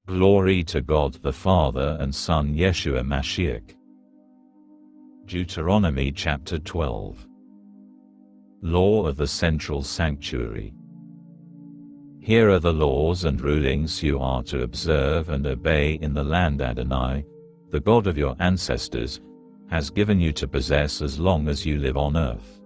Glory to God the Father and Son Yeshua Mashiach. Deuteronomy chapter 12. Law of the Central Sanctuary. Here are the laws and rulings you are to observe and obey in the land Adonai, the God of your ancestors, has given you to possess as long as you live on earth.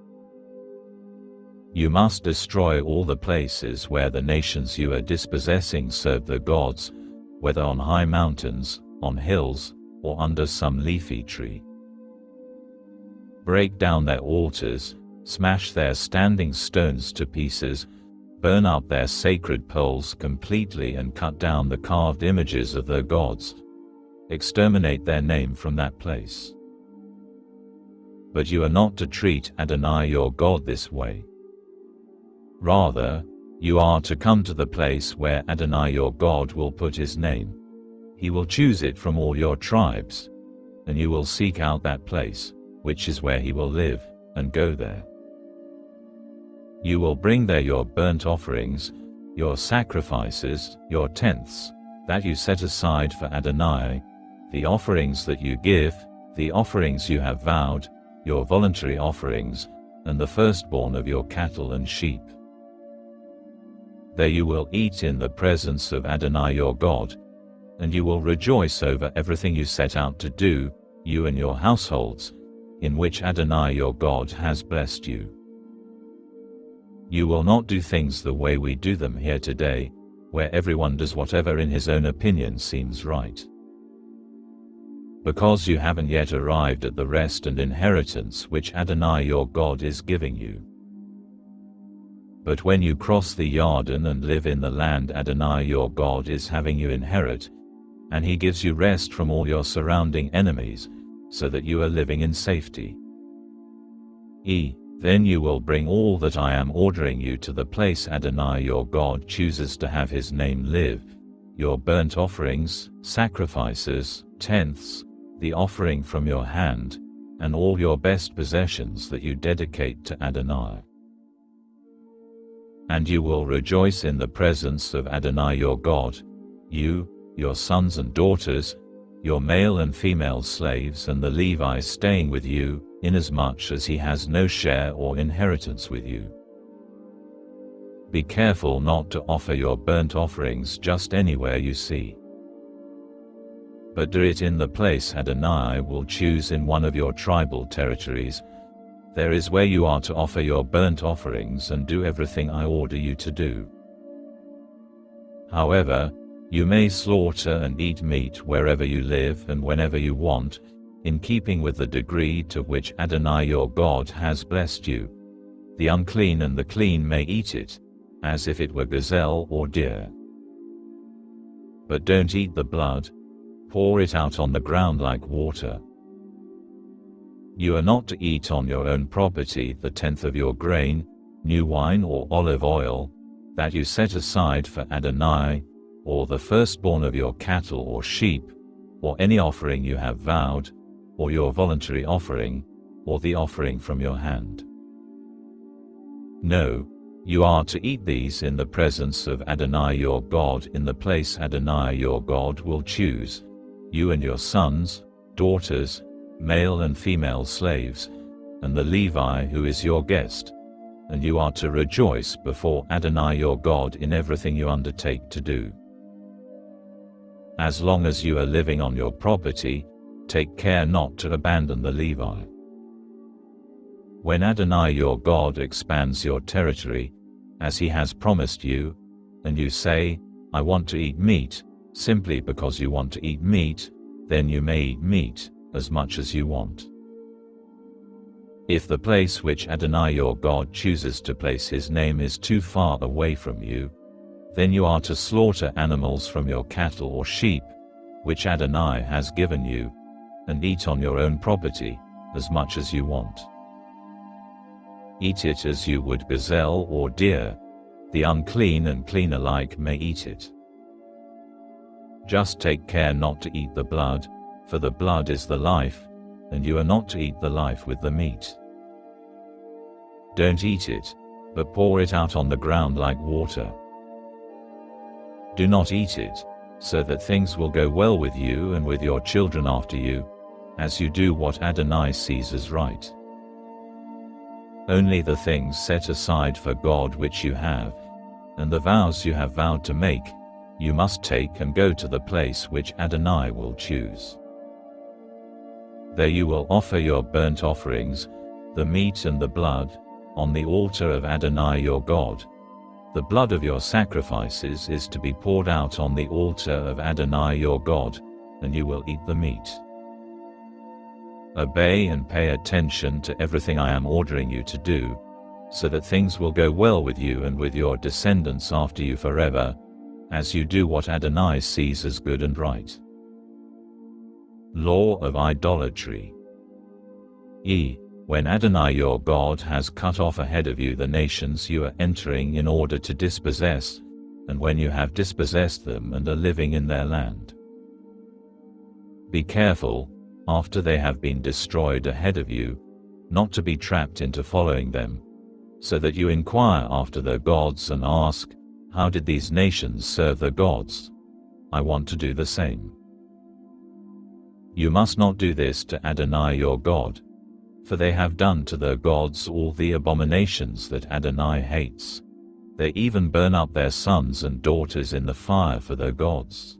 You must destroy all the places where the nations you are dispossessing serve their gods, whether on high mountains, on hills, or under some leafy tree. Break down their altars, smash their standing stones to pieces, burn up their sacred poles completely and cut down the carved images of their gods. Exterminate their name from that place. But you are not to treat Adonai your God this way. Rather, you are to come to the place where Adonai your God will put his name. He will choose it from all your tribes, and you will seek out that place, which is where he will live, and go there. You will bring there your burnt offerings, your sacrifices, your tenths, that you set aside for Adonai, the offerings that you give, the offerings you have vowed, your voluntary offerings, and the firstborn of your cattle and sheep. There you will eat in the presence of Adonai your God, and you will rejoice over everything you set out to do, you and your households, in which Adonai your God has blessed you. You will not do things the way we do them here today, where everyone does whatever in his own opinion seems right. Because you haven't yet arrived at the rest and inheritance which Adonai your God is giving you. But when you cross the Jordan and live in the land Adonai your God is having you inherit, and he gives you rest from all your surrounding enemies, so that you are living in safety. Then you will bring all that I am ordering you to the place Adonai your God chooses to have his name live, your burnt offerings, sacrifices, tenths, the offering from your hand, and all your best possessions that you dedicate to Adonai. And you will rejoice in the presence of Adonai your God, you, your sons and daughters, your male and female slaves and the Levites staying with you, inasmuch as he has no share or inheritance with you. Be careful not to offer your burnt offerings just anywhere you see, but do it in the place Adonai will choose in one of your tribal territories. There is where you are to offer your burnt offerings and do everything I order you to do. However, you may slaughter and eat meat wherever you live and whenever you want, in keeping with the degree to which Adonai your God has blessed you. The unclean and the clean may eat it, as if it were gazelle or deer. But don't eat the blood, pour it out on the ground like water. You are not to eat on your own property the tenth of your grain, new wine or olive oil, that you set aside for Adonai, or the firstborn of your cattle or sheep, or any offering you have vowed, or your voluntary offering, or the offering from your hand. No, you are to eat these in the presence of Adonai your God in the place Adonai your God will choose, you and your sons, daughters, male and female slaves, and the Levi who is your guest, and you are to rejoice before Adonai your God in everything you undertake to do. As long as you are living on your property, take care not to abandon the Levi. When Adonai your God expands your territory, as he has promised you, and you say, I want to eat meat, simply because you want to eat meat, then you may eat meat, as much as you want. If the place which Adonai your God chooses to place his name is too far away from you, then you are to slaughter animals from your cattle or sheep, which Adonai has given you, and eat on your own property, as much as you want. Eat it as you would gazelle or deer, the unclean and clean alike may eat it. Just take care not to eat the blood, for the blood is the life, and you are not to eat the life with the meat. Don't eat it, but pour it out on the ground like water. Do not eat it, so that things will go well with you and with your children after you, as you do what Adonai sees as right. Only the things set aside for God which you have, and the vows you have vowed to make, you must take and go to the place which Adonai will choose. There you will offer your burnt offerings, the meat and the blood, on the altar of Adonai your God. The blood of your sacrifices is to be poured out on the altar of Adonai your God, and you will eat the meat. Obey and pay attention to everything I am ordering you to do, so that things will go well with you and with your descendants after you forever, as you do what Adonai sees as good and right. Law of idolatry. When Adonai your God has cut off ahead of you the nations you are entering in order to dispossess, and when you have dispossessed them and are living in their land. Be careful, after they have been destroyed ahead of you, not to be trapped into following them, so that you inquire after their gods and ask, how did these nations serve their gods? I want to do the same. You must not do this to Adonai your God, for they have done to their gods all the abominations that Adonai hates. They even burn up their sons and daughters in the fire for their gods.